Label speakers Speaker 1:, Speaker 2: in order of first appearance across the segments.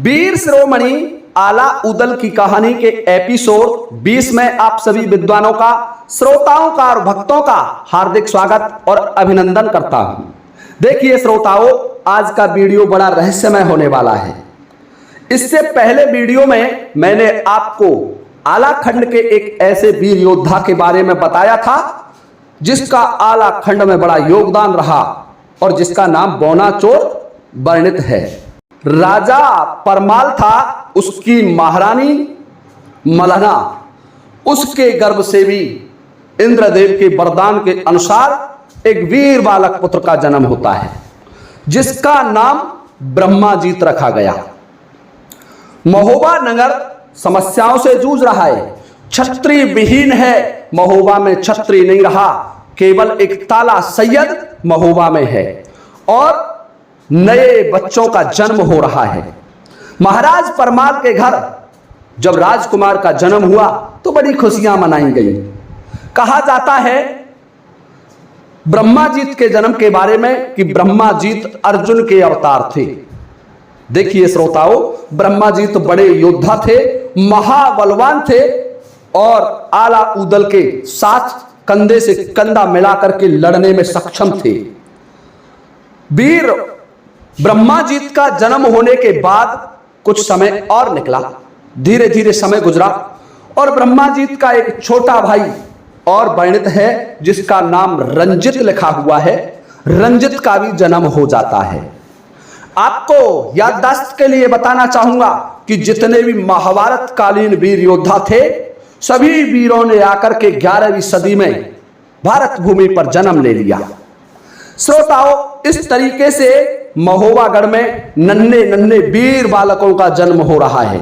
Speaker 1: वीर शिरोमणि आला उदल की कहानी के एपिसोड 20 में आप सभी विद्वानों का, श्रोताओं का और भक्तों का हार्दिक स्वागत और अभिनंदन करता हूं। देखिए श्रोताओं, आज का वीडियो बड़ा रहस्यमय होने वाला है। इससे पहले वीडियो में मैंने आपको आला खंड के एक ऐसे वीर योद्धा के बारे में बताया था जिसका आला खंड में बड़ा योगदान रहा और जिसका नाम बौनाचोर वर्णित है। राजा परमाल था, उसकी महारानी मलहना, उसके गर्भ से भी इंद्रदेव के वरदान के अनुसार एक वीर बालक पुत्र का जन्म होता है जिसका नाम ब्रह्माजीत रखा गया। महोबा नगर समस्याओं से जूझ रहा है, छत्री विहीन है, महोबा में छत्री नहीं रहा, केवल एक ताला सैयद महोबा में है और नए बच्चों का जन्म हो रहा है। महाराज परमाल के घर जब राजकुमार का जन्म हुआ तो बड़ी खुशियां मनाई गई। कहा जाता है ब्रह्माजीत के जन्म के बारे में कि ब्रह्माजीत अर्जुन के अवतार थे। देखिए श्रोताओं, ब्रह्माजीत बड़े योद्धा थे, महाबलवान थे और आला उदल के साथ कंधे से कंधा मिलाकर के लड़ने में सक्षम थे। वीर ब्रह्माजीत का जन्म होने के बाद कुछ समय और निकला, धीरे धीरे समय गुजरा और ब्रह्माजीत का एक छोटा भाई और वर्णित है जिसका नाम रंजित लिखा हुआ है। रंजित का भी जन्म हो जाता है। आपको याददाश्त के लिए बताना चाहूंगा कि जितने भी महाभारत कालीन वीर योद्धा थे, सभी वीरों ने आकर के 11वीं सदी में भारत भूमि पर जन्म ले लिया। श्रोताओं, इस तरीके से महोबागढ़ में नन्हे नन्हे वीर बालकों का जन्म हो रहा है।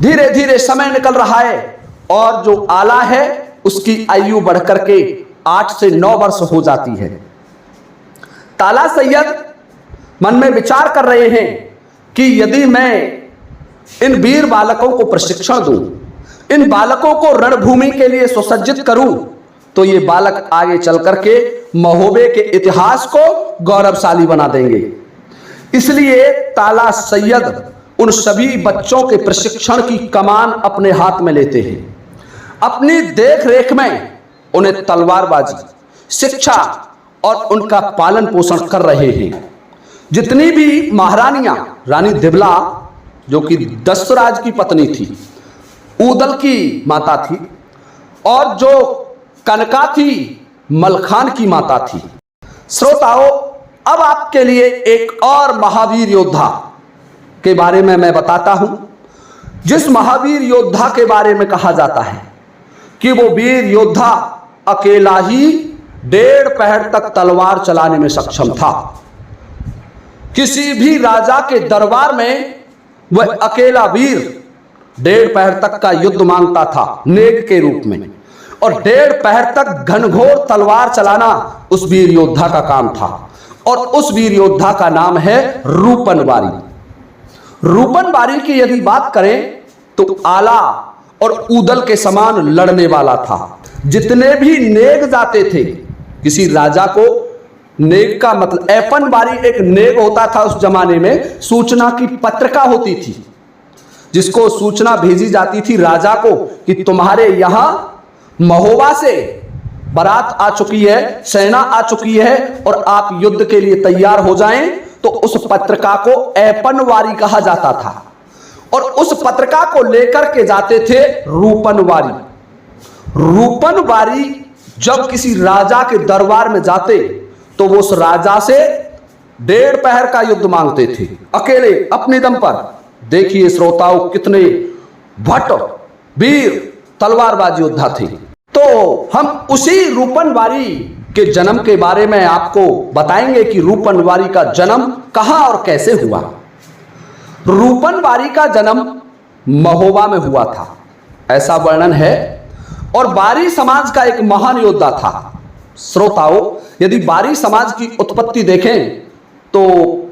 Speaker 1: धीरे धीरे समय निकल रहा है और जो आला है उसकी आयु बढ़कर के 8 से 9 वर्ष हो जाती है। ताला सैयद मन में विचार कर रहे हैं कि यदि मैं इन वीर बालकों को प्रशिक्षण दूं, इन बालकों को रणभूमि के लिए सुसज्जित करूं, तो ये बालक आगे चल करके महोबे के इतिहास को गौरवशाली बना देंगे। इसलिए ताला सैयद उन सभी बच्चों के प्रशिक्षण की कमान अपने हाथ में लेते हैं। अपनी देख रेख में उन्हें तलवारबाजी, शिक्षा और उनका पालन पोषण कर रहे हैं। जितनी भी महारानियां, रानी दिबला जो कि दशराज की पत्नी थी, उदल की माता थी, और जो कनका थी मलखान की माता थी। श्रोताओं, अब आपके लिए एक और महावीर योद्धा के बारे में मैं बताता हूं, जिस महावीर योद्धा के बारे में कहा जाता है कि वो वीर योद्धा अकेला ही 1.5 पहर तक तलवार चलाने में सक्षम था। किसी भी राजा के दरबार में वह अकेला वीर 1.5 पहर तक का युद्ध मांगता था नेग के रूप में, और 1.5 पहर तक घनघोर तलवार चलाना उस वीर योद्धा का काम था। और उस वीर योद्धा का नाम है रूपनबारी। रूपनबारी की यदि बात करें तो आला और उदल के समान लड़ने वाला था। जितने भी नेग जाते थे, किसी राजा को नेग का मतलब ऐपनबारी, एक नेग होता था उस जमाने में, सूचना की पत्रिका होती थी जिसको सूचना भेजी जाती थी राजा को कि तुम्हारे यहां महोबा से बारात आ चुकी है, सेना आ चुकी है और आप युद्ध के लिए तैयार हो जाएं। तो उस पत्रिका को ऐपनवारी कहा जाता था और उस पत्रिका को लेकर के जाते थे रूपनवारी। रूपनवारी जब किसी राजा के दरबार में जाते तो वो उस राजा से 1.5 पहर का युद्ध मांगते थे, अकेले अपने दम पर। देखिए श्रोताओं, कितने भट्ट वीर तलवारबाज योद्धा थे। तो हम उसी रूपनबारी के जन्म के बारे में आपको बताएंगे कि रूपनबारी का जन्म कहां और कैसे हुआ। रूपनबारी का जन्म महोबा में हुआ था, ऐसा वर्णन है, और बारी समाज का एक महान योद्धा था। श्रोताओं, यदि बारी समाज की उत्पत्ति देखें तो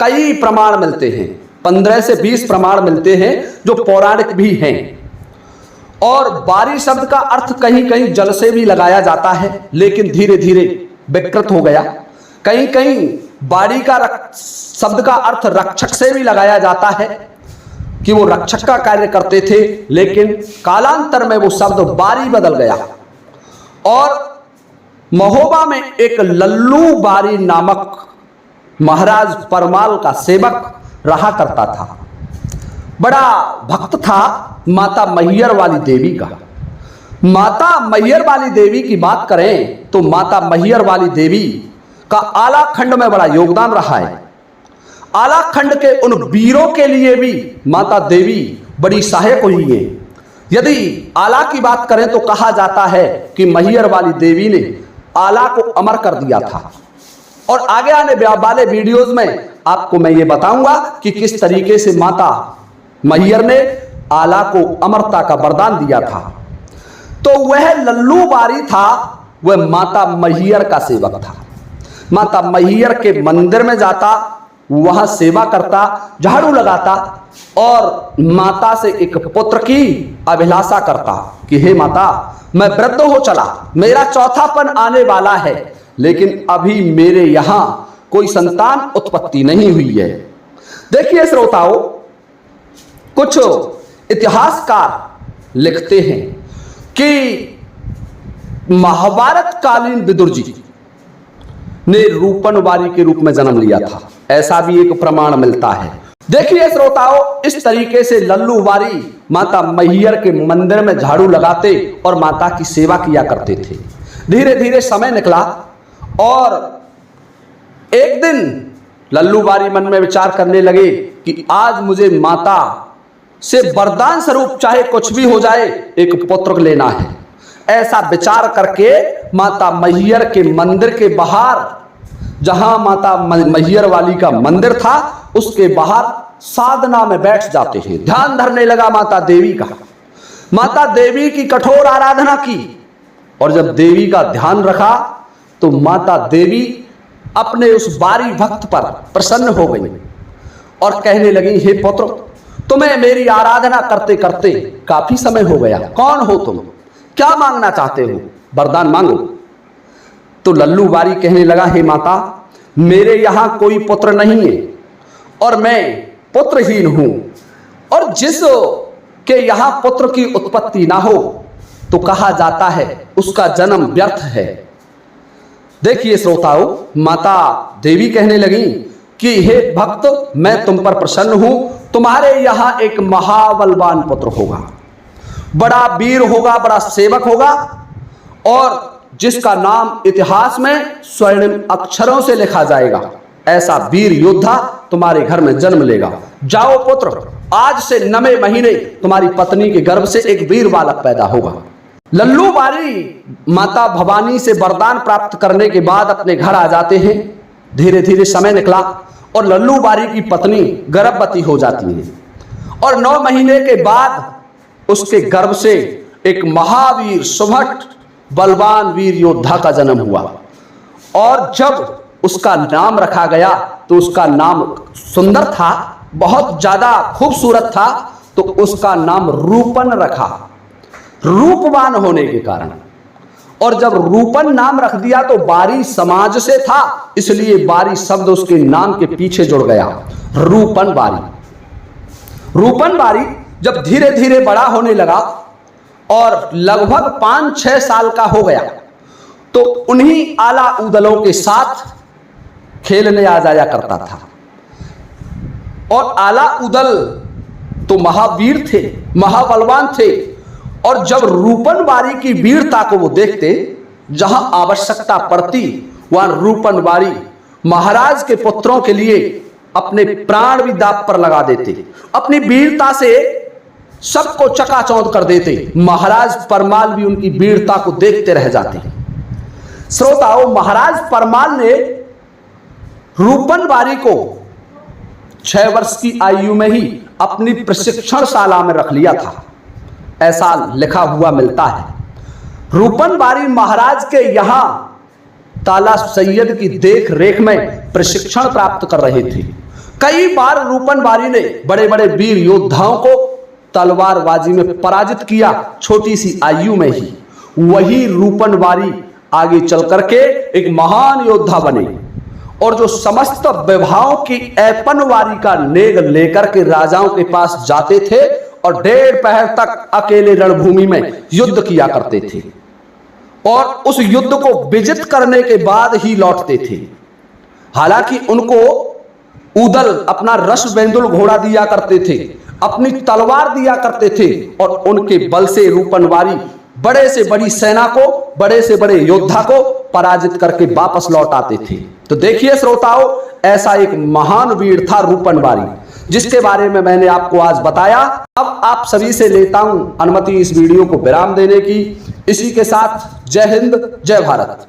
Speaker 1: कई प्रमाण मिलते हैं, 15 से 20 प्रमाण मिलते हैं जो पौराणिक भी हैं। और बारी शब्द का अर्थ कहीं कहीं जल से भी लगाया जाता है, लेकिन धीरे धीरे विकृत हो गया। कहीं कहीं बाड़ी का शब्द का अर्थ रक्षक से भी लगाया जाता है। कि वो रक्षक का कार्य करते थे, लेकिन कालांतर में वो शब्द बारी बदल गया और महोबा में एक लल्लू बारी नामक महाराज परमाल का सेवक रहा करता था। बड़ा भक्त था माता मैहर वाली देवी का। माता मैहर वाली देवी की बात करें तो माता मैहर वाली देवी का आलाखंड में बड़ा योगदान रहा है। आलाखंड के उन वीरों के लिए भी माता देवी बड़ी सहायक हुई है। यदि आला की बात करें तो कहा जाता है कि मैहर वाली देवी ने आला को अमर कर दिया था। और आगे आने वाले वीडियोस में आपको मैं ये बताऊंगा कि किस तरीके से माता मैहर ने आला को अमरता का वरदान दिया था। तो वह लल्लू बारी था, वह माता मैहर का सेवक था। माता मैहर के मंदिर में जाता, वहां सेवा करता, झाड़ू लगाता और माता से एक पुत्र की अभिलाषा करता कि हे माता, मैं वृद्ध हो चला, मेरा चौथापन आने वाला है, लेकिन अभी मेरे यहां कोई संतान उत्पत्ति नहीं हुई है। देखिए श्रोताओं, कुछ इतिहासकार लिखते हैं कि महाभारत कालीन विदुर जी ने रूपन बारी के रूप में जन्म लिया था, ऐसा भी एक प्रमाण मिलता है। देखिए श्रोताओं, इस तरीके से लल्लू बारी माता मैहर के मंदिर में झाड़ू लगाते और माता की सेवा किया करते थे। धीरे धीरे समय निकला और एक दिन लल्लू बारी मन में विचार करने लगे कि आज मुझे माता से वरदान स्वरूप चाहे कुछ भी हो जाए, एक पुत्र लेना है। ऐसा विचार करके माता मैहर के मंदिर के बाहर, जहां माता मैहर वाली का मंदिर था, उसके बाहर साधना में बैठ जाते हैं। ध्यान धरने लगा माता देवी का। माता देवी की कठोर आराधना की और जब देवी का ध्यान रखा तो माता देवी अपने उस बारी भक्त पर प्रसन्न हो गई और कहने लगी, हे पुत्र, तुम्हें मेरी आराधना करते करते काफी समय हो गया, कौन हो तुम, क्या मांगना चाहते हो, वरदान मांगो। तो लल्लू बारी कहने लगा, हे माता, मेरे यहां कोई पुत्र नहीं है और मैं पुत्रहीन हूं, और जिस के यहां पुत्र की उत्पत्ति ना हो तो कहा जाता है उसका जन्म व्यर्थ है। देखिए श्रोताओं, माता देवी कहने लगी कि हे भक्त, मैं तुम पर प्रसन्न हूं, तुम्हारे यहां एक महाबलवान पुत्र होगा, बड़ा वीर होगा, बड़ा सेवक होगा, और जिसका नाम इतिहास में स्वर्णिम अक्षरों से लिखा जाएगा। ऐसा वीर योद्धा तुम्हारे घर में जन्म लेगा। जाओ पुत्र, आज से 9वें महीने तुम्हारी पत्नी के गर्भ से एक वीर बालक पैदा होगा। लल्लू बारी माता भवानी से वरदान प्राप्त करने के बाद अपने घर आ जाते हैं। धीरे धीरे समय निकला और लल्लू बारी की पत्नी गर्भवती हो जाती है और 9 महीने के बाद उसके गर्भ से एक महावीर, सुभट, बलवान वीर योद्धा का जन्म हुआ। और जब उसका नाम रखा गया तो उसका नाम सुंदर था, बहुत ज्यादा खूबसूरत था, तो उसका नाम रूपन रखा, रूपवान होने के कारण। और जब रूपन नाम रख दिया तो बारी समाज से था, इसलिए बारी शब्द उसके नाम के पीछे जुड़ गया, रूपन बारी। रूपन बारी जब धीरे धीरे बड़ा होने लगा और लगभग 5-6 साल का हो गया तो उन्हीं आला उदलों के साथ खेलने आ जाया करता था। और आला उदल तो महावीर थे, महाबलवान थे, और जब रूपन बारी की वीरता को वो देखते, जहां आवश्यकता पड़ती वहां रूपन बारी महाराज के पुत्रों के लिए अपने प्राण भी दांव पर लगा देते, अपनी वीरता से सबको चकाचौंध कर देते। महाराज परमाल भी उनकी वीरता को देखते रह जाते। श्रोताओं, महाराज परमाल ने रूपन बारी को 6 वर्ष की आयु में ही अपनी प्रशिक्षण शाला में रख लिया था, ऐसा लिखा हुआ मिलता है। रूपन बारी महाराज के यहां ताला सैयद की देख रेख में प्रशिक्षण प्राप्त कर रहे थे। कई बार रूपन बारी ने बड़े बड़े वीर योद्धाओं को तलवारबाजी में पराजित किया, छोटी सी आयु में ही। वही रूपन बारी आगे चल करके एक महान योद्धा बने और जो समस्त विभागों की ऐपनवारी का नेग लेकर के राजाओं के पास जाते थे और 1.5 पहर तक अकेले रणभूमि में युद्ध किया करते थे और उस युद्ध को विजित करने के बाद ही लौटते थे। हालांकि उनको उदल अपना रश्वेंदुल घोड़ा दिया करते थे, अपनी तलवार दिया करते थे और उनके बल से रूपनवारी बड़े से बड़ी सेना को, बड़े से बड़े योद्धा को पराजित करके वापस लौट आते थे। तो देखिए श्रोताओं, ऐसा एक महान वीर था रूपनवारी, जिसके बारे में मैंने आपको आज बताया। अब आप सभी से लेता हूं अनुमति इस वीडियो को विराम देने की। इसी के साथ जय हिंद, जय भारत।